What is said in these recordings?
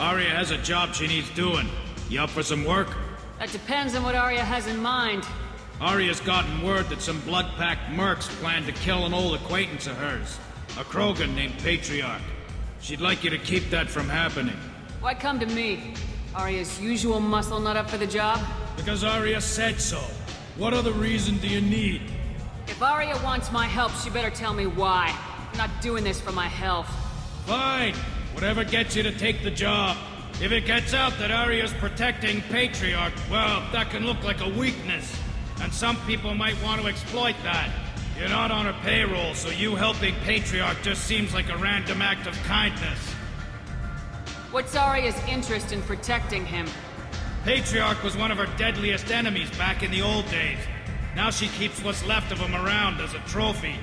Arya has a job she needs doing. You up for some work? That depends on what Arya has in mind. Arya's gotten word that some blood-packed mercs plan to kill an old acquaintance of hers. A Krogan named Patriarch. She'd like you to keep that from happening. Why come to me? Arya's usual muscle not up for the job? Because Arya said so. What other reason do you need? If Arya wants my help, she better tell me why. I'm not doing this for my health. Fine. Whatever gets you to take the job. If it gets out that Arya's protecting Patriarch, well, that can look like a weakness. And some people might want to exploit that. You're not on her payroll, so you helping Patriarch just seems like a random act of kindness. What's Arya's interest in protecting him? Patriarch was one of her deadliest enemies back in the old days. Now she keeps what's left of him around as a trophy.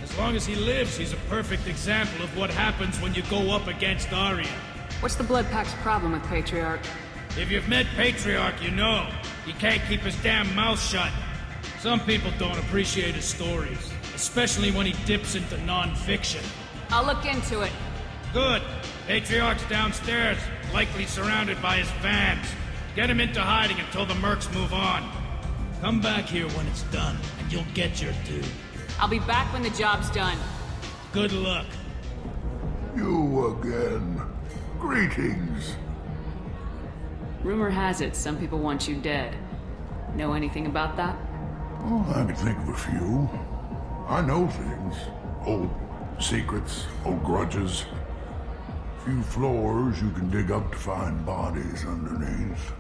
As long as he lives, he's a perfect example of what happens when you go up against Arya. What's the Blood Pack's problem with Patriarch? If you've met Patriarch, you know. He can't keep his damn mouth shut. Some people don't appreciate his stories, especially when he dips into non-fiction. I'll look into it. Good. Patriarch's downstairs, likely surrounded by his fans. Get him into hiding until the mercs move on. Come back here when it's done, and you'll get your due. I'll be back when the job's done. Good luck. You again. Greetings. Rumor has it some people want you dead. Know anything about that? Oh, I can think of a few. I know things. Old secrets, old grudges. Few floors you can dig up to find bodies underneath.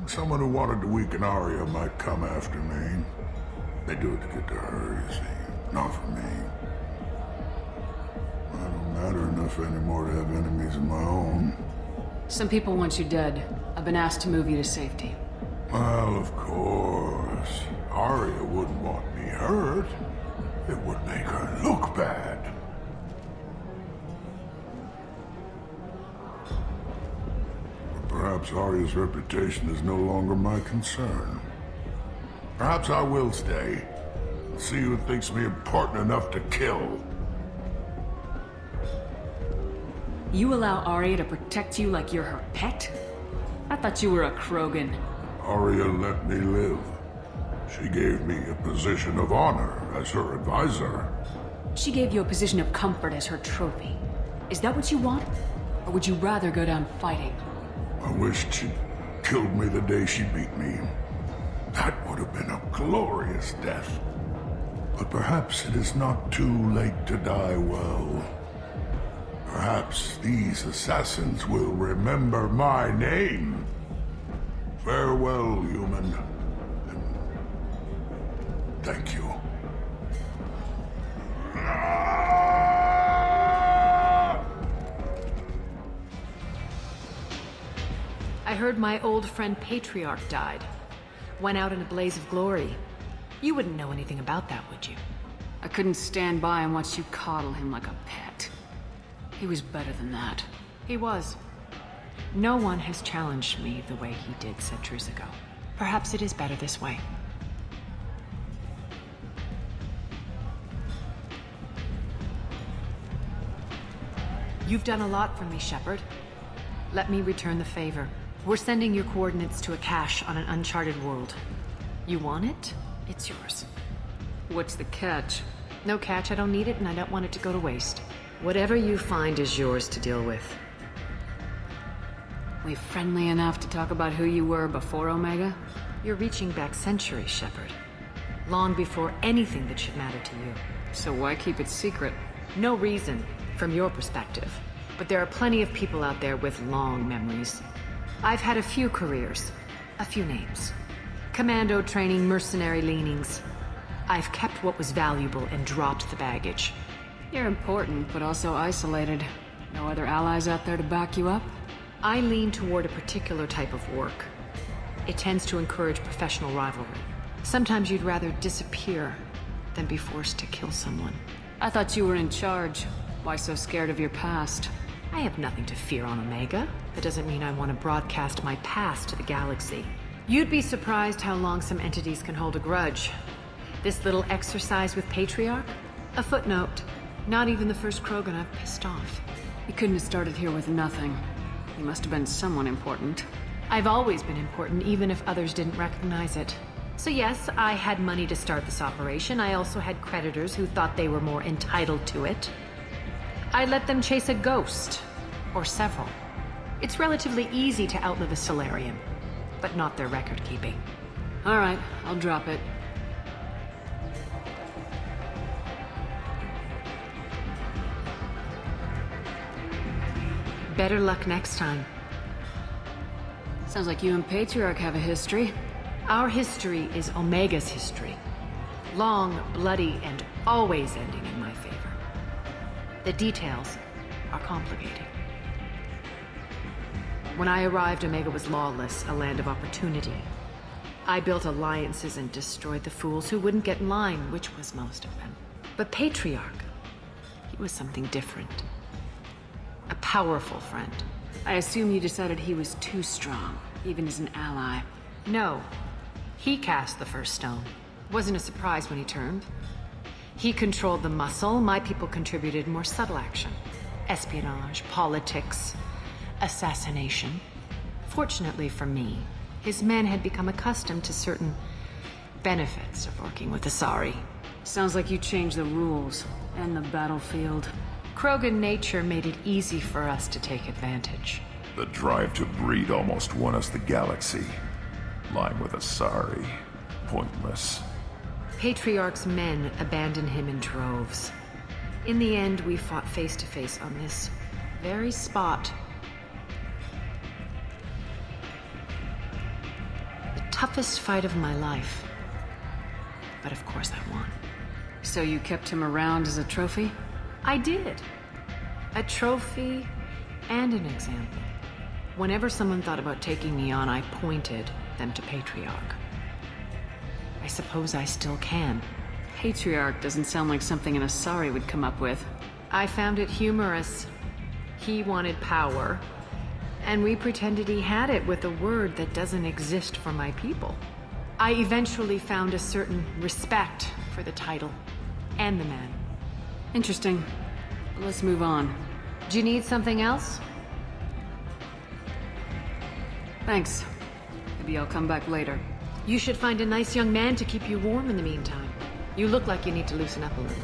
Someone who wanted to weaken Arya might come after me. They do it to get to her, you see. Not for me. I don't matter enough anymore to have enemies of my own. Some people want you dead. I've been asked to move you to safety. Well, of course. Arya wouldn't want me hurt. It would make her look bad. But perhaps Arya's reputation is no longer my concern. Perhaps I will stay. See who thinks me important enough to kill. You allow Arya to protect you like you're her pet? I thought you were a Krogan. Arya let me live. She gave me a position of honor as her advisor. She gave you a position of comfort as her trophy. Is that what you want? Or would you rather go down fighting? I wished she'd killed me the day she beat me. That would have been a glorious death. But perhaps it is not too late to die well. Perhaps these assassins will remember my name. Farewell, human. And thank you. I heard my old friend Patriarch died. Went out in a blaze of glory. You wouldn't know anything about that, would you? I couldn't stand by and watch you coddle him like a pet. He was better than that. He was. No one has challenged me the way he did centuries ago. Perhaps it is better this way. You've done a lot for me, Shepard. Let me return the favor. We're sending your coordinates to a cache on an uncharted world. You want it? It's yours. What's the catch? No catch, I don't need it, and I don't want it to go to waste. Whatever you find is yours to deal with. We friendly enough to talk about who you were before Omega? You're reaching back centuries, Shepard. Long before anything that should matter to you. So why keep it secret? No reason, from your perspective. But there are plenty of people out there with long memories. I've had a few careers, a few names. Commando training, mercenary leanings. I've kept what was valuable and dropped the baggage. You're important, but also isolated. No other allies out there to back you up? I lean toward a particular type of work. It tends to encourage professional rivalry. Sometimes you'd rather disappear than be forced to kill someone. I thought you were in charge. Why so scared of your past? I have nothing to fear on Omega. That doesn't mean I want to broadcast my past to the galaxy. You'd be surprised how long some entities can hold a grudge. This little exercise with Patriarch? A footnote. Not even the first Krogan I've pissed off. You couldn't have started here with nothing. You must have been someone important. I've always been important, even if others didn't recognize it. So yes, I had money to start this operation. I also had creditors who thought they were more entitled to it. I let them chase a ghost, or several. It's relatively easy to outlive a Solarian, but not their record keeping. All right, I'll drop it. Better luck next time. Sounds like you and Patriarch have a history. Our history is Omega's history. Long, bloody, and always ending in my favor. The details are complicated. When I arrived, Omega was lawless, a land of opportunity. I built alliances and destroyed the fools who wouldn't get in line, which was most of them. But Patriarch, he was something different. A powerful friend. I assume you decided he was too strong, even as an ally. No. He cast the first stone. Wasn't a surprise when he turned. He controlled the muscle. My people contributed more subtle action. Espionage, politics, assassination. Fortunately for me, his men had become accustomed to certain benefits of working with Asari. Sounds like you changed the rules and the battlefield. Krogan nature made it easy for us to take advantage. The drive to breed almost won us the galaxy. Lying with Asari. Pointless. Patriarch's men abandoned him in droves. In the end, we fought face to face on this very spot. The toughest fight of my life. But of course I won. So you kept him around as a trophy? I did. A trophy and an example. Whenever someone thought about taking me on, I pointed them to Patriarch. I suppose I still can. Patriarch doesn't sound like something an Asari would come up with. I found it humorous. He wanted power, and we pretended he had it with a word that doesn't exist for my people. I eventually found a certain respect for the title and the man. Interesting. Let's move on. Do you need something else? Thanks. Maybe I'll come back later. You should find a nice young man to keep you warm in the meantime. You look like you need to loosen up a little.